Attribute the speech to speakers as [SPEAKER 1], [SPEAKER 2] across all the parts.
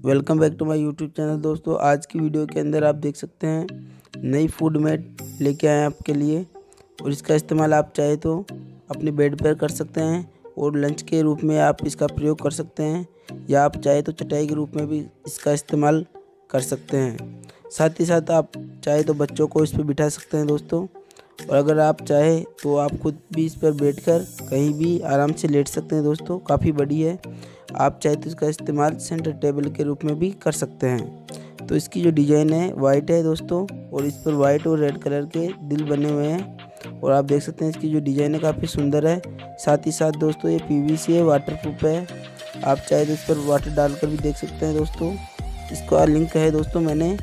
[SPEAKER 1] Welcome back to my YouTube channel. दोस्तों आज की वीडियो के अंदर आप देख सकते हैं नई फूड मैट लेके आए हैं आपके लिए, और इसका इस्तेमाल आप चाहे तो अपने बेड पर कर सकते हैं और लंच के रूप में आप इसका प्रयोग कर सकते हैं, या आप चाहे तो चटाई के रूप में भी इसका इस्तेमाल कर सकते हैं। साथ ही साथ आप चाहे तो बच्चों को इस पर बिठा सकते हैं दोस्तों, और अगर आप चाहे तो आप खुद भी इस पर बैठकर कहीं भी आराम से लेट सकते हैं दोस्तों। काफ़ी बड़ी है, आप चाहे तो इसका इस्तेमाल सेंटर टेबल के रूप में भी कर सकते हैं। तो इसकी जो डिज़ाइन है वाइट है दोस्तों, और इस पर वाइट और रेड कलर के दिल बने हुए हैं, और आप देख सकते हैं इसकी जो डिज़ाइन है काफ़ी सुंदर है। साथ ही साथ दोस्तों ये PVC है, वाटरप्रूफ है। आप चाहे तो इस पर वाटर डालकर भी देख सकते हैं दोस्तों। इसका लिंक है दोस्तों मैंने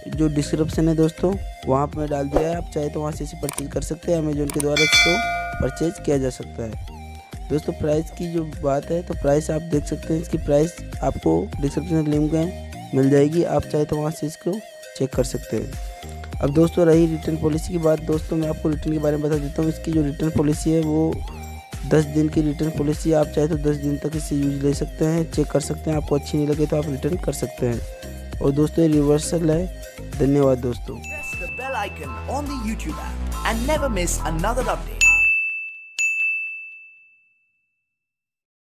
[SPEAKER 1] जो डिस्क्रिप्शन है दोस्तों वहाँ पर मैं डाल दिया है, आप चाहे तो वहाँ से इसे परचेज कर सकते हैं। अमेजोन के द्वारा इसको परचेज किया जा सकता है दोस्तों। प्राइस की जो बात है तो प्राइस आप देख सकते हैं, इसकी प्राइस आपको डिस्क्रिप्शन लिंक में मिल जाएगी, आप चाहे तो वहाँ से इसको चेक कर सकते हैं। अब दोस्तों रही रिटर्न पॉलिसी की बात, दोस्तों मैं आपको रिटर्न के बारे में बता देता हूँ। इसकी जो रिटर्न पॉलिसी है वो 10 दिन की रिटर्न पॉलिसी है। आप चाहे तो 10 दिन तक इसे यूज ले सकते हैं, चेक कर सकते हैं। आपको अच्छी नहीं लगे तो आप रिटर्न कर सकते हैं। और दोस्तों ये रिवर्सल है। धन्यवाद दोस्तों।
[SPEAKER 2] Press the bell icon on the YouTube app and never miss another update.